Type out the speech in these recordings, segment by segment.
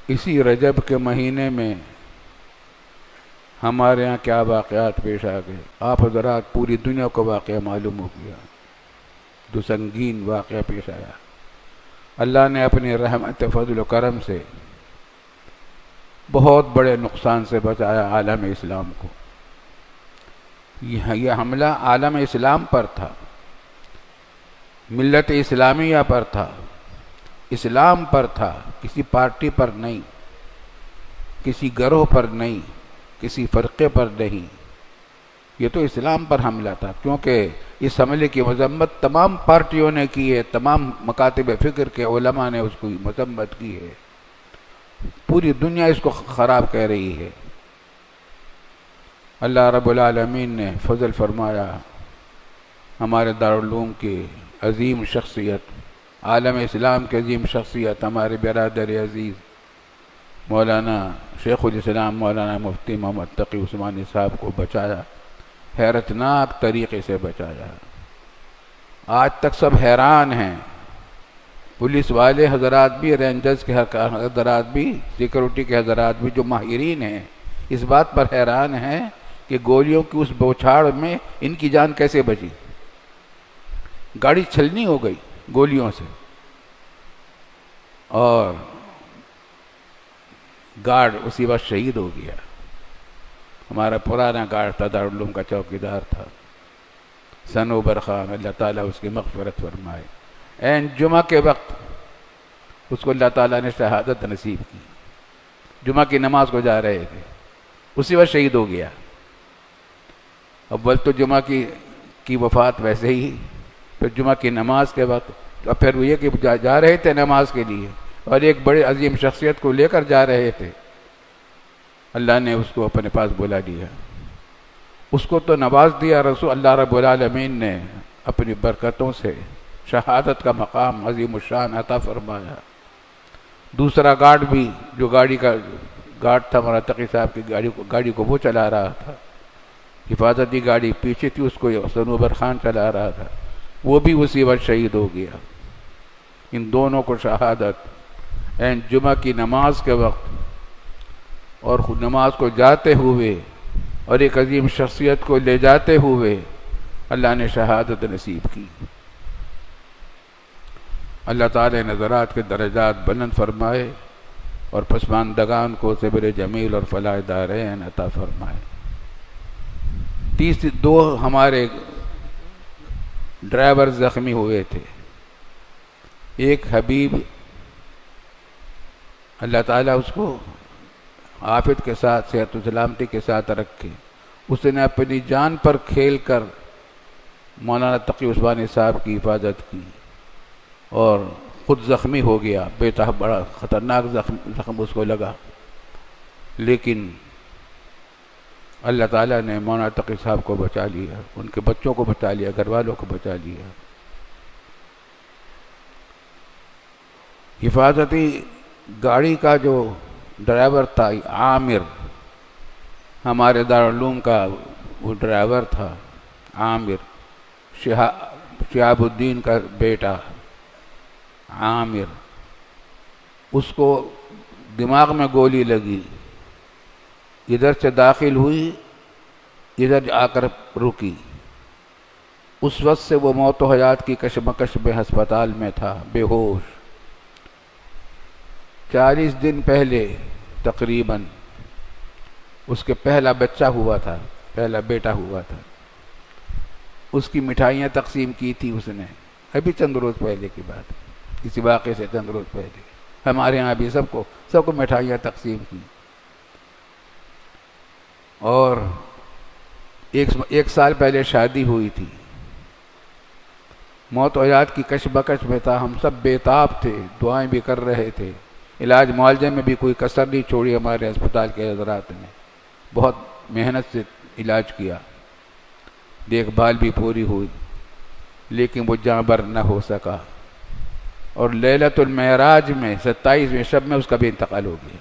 اسی رجب کے مہینے میں ہمارے یہاں کیا واقعات پیش آ گئے، آپ حضرات پوری دنیا کو واقعہ معلوم ہو گیا، جو سنگین واقعہ پیش آیا۔ اللہ نے اپنی رحمت فضل و کرم سے بہت بڑے نقصان سے بچایا عالم اسلام کو۔ یہ حملہ عالم اسلام پر تھا، ملت اسلامیہ پر تھا، اسلام پر تھا، کسی پارٹی پر نہیں، کسی گروہ پر نہیں، کسی فرقے پر نہیں، یہ تو اسلام پر حملہ تھا، کیونکہ اس حملے کی مذمت تمام پارٹیوں نے کی ہے، تمام مکاتب فکر کے علماء نے اس کی مذمت کی ہے، پوری دنیا اس کو خراب کہہ رہی ہے۔ اللہ رب العالمین نے فضل فرمایا، ہمارے دارالعلوم کی عظیم شخصیت، عالم اسلام کی عظیم شخصیت، ہمارے برادر عزیز مولانا شیخ الاسلام مولانا مفتی محمد تقی عثمانی صاحب کو بچایا، حیرتناک طریقے سے بچایا۔ آج تک سب حیران ہیں، پولیس والے حضرات بھی، رینجرز کے حضرات بھی، سیکورٹی کے حضرات بھی، جو ماہرین ہیں، اس بات پر حیران ہیں کہ گولیوں کی اس بوچھاڑ میں ان کی جان کیسے بچی۔ گاڑی چھلنی ہو گئی گولیوں سے، اور گارڈ اسی وقت شہید ہو گیا۔ ہمارا پرانا گارڈ تھا، دارالعلوم کا چوکیدار تھا، صنوبر خان، اللہ تعالیٰ اس کی مغفرت فرمائے۔ این جمعہ کے وقت اس کو اللہ تعالیٰ نے شہادت نصیب کی، جمعہ کی نماز کو جا رہے تھے، اسی وقت شہید ہو گیا۔ اول تو جمعہ کی وفات ویسے ہی، پھر جمعہ کی نماز کے وقت، اور پھر وہ یہ کہ جا رہے تھے نماز کے لیے، اور ایک بڑے عظیم شخصیت کو لے کر جا رہے تھے، اللہ نے اس کو اپنے پاس بلا لیا، اس کو تو نواز دیا رسول اللہ رب العالمین نے اپنی برکتوں سے، شہادت کا مقام عظیم الشان عطا فرمایا۔ دوسرا گارڈ بھی، جو گاڑی کا گارڈ تھا مولانا تقی صاحب کی گاڑی کو وہ چلا رہا تھا، حفاظتی گاڑی پیچھے تھی، اس کو صنوبر خان چلا رہا تھا، وہ بھی اسی وقت شہید ہو گیا۔ ان دونوں کو شہادت این جمعہ کی نماز کے وقت اور نماز کو جاتے ہوئے اور ایک عظیم شخصیت کو لے جاتے ہوئے اللہ نے شہادت نصیب کی۔ اللہ تعالی نظرات کے درجات بلند فرمائے اور پسماندگان کو صبر جمیل اور فلاح دارین عطا فرمائے۔ دو ہمارے ڈرائیور زخمی ہوئے تھے، ایک حبیب، اللہ تعالیٰ اس کو عافیت کے ساتھ، صحت و سلامتی کے ساتھ رکھے، اس نے اپنی جان پر کھیل کر مولانا تقی عثمانی صاحب کی حفاظت کی اور خود زخمی ہو گیا، بڑا خطرناک زخم اس کو لگا، لیکن اللہ تعالیٰ نے مولانا تقی صاحب کو بچا لیا، ان کے بچوں کو بچا لیا، گھر والوں کو بچا لیا۔ حفاظتی گاڑی کا جو ڈرائیور تھا عامر، ہمارے دارالعلوم کا وہ ڈرائیور تھا عامر، شہاب الدین کا بیٹا عامر، اس کو دماغ میں گولی لگی، ادھر سے داخل ہوئی، ادھر آ کر رکی، اس وقت سے وہ موت و حیات کی کشمکش میں ہسپتال میں تھا، بے ہوش۔ 40 دن پہلے تقریباً اس کے پہلا بچہ ہوا تھا، پہلا بیٹا ہوا تھا، اس کی مٹھائیاں تقسیم کی تھی اس نے، ابھی چند روز پہلے کی بات، اسی واقعے سے چند روز پہلے ہمارے ہاں بھی سب کو مٹھائیاں تقسیم کی، اور ایک سال پہلے شادی ہوئی تھی، موت و حیات کی کشمکش میں تھا، ہم سب بےتاب تھے، دعائیں بھی کر رہے تھے، علاج معالجے میں بھی کوئی کسر نہیں چھوڑی، ہمارے ہسپتال کے حضرات نے بہت محنت سے علاج کیا، دیکھ بھال بھی پوری ہوئی، لیکن وہ جاں بر نہ ہو سکا، اور لیلۃ المعراج میں 27ویں شب میں اس کا بھی انتقال ہو گیا،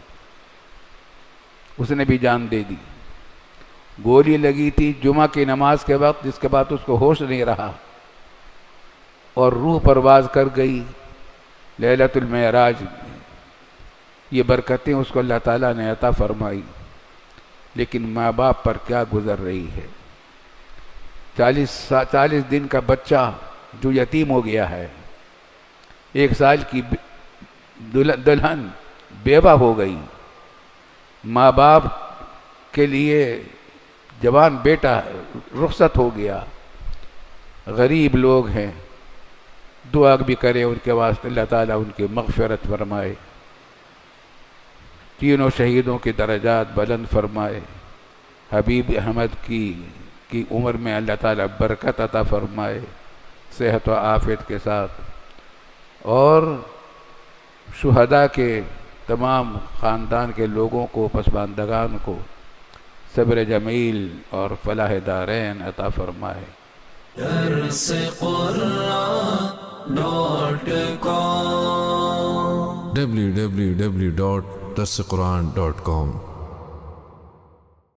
اس نے بھی جان دے دی۔ گولی لگی تھی جمعہ کی نماز کے وقت، جس کے بعد اس کو ہوش نہیں رہا اور روح پرواز کر گئی لیلۃ المعراج میں۔ یہ برکتیں اس کو اللہ تعالیٰ نے عطا فرمائی، لیکن ماں باپ پر کیا گزر رہی ہے۔ 40 دن کا بچہ جو یتیم ہو گیا ہے، 1 سال کی دلہن بیوہ ہو گئی، ماں باپ کے لیے جوان بیٹا رخصت ہو گیا، غریب لوگ ہیں، دعا بھی کریں ان کے واسطے اللہ تعالیٰ ان کی مغفرت فرمائے، تینوں شہیدوں کی درجات بلند فرمائے، حبیب احمد کی عمر میں اللہ تعالیٰ برکت عطا فرمائے، صحت و عافیت کے ساتھ، اور شہداء کے تمام خاندان کے لوگوں کو، پسماندگان کو صبر جمیل اور فلاح دارین عطا فرمائے۔ www.darsequran.com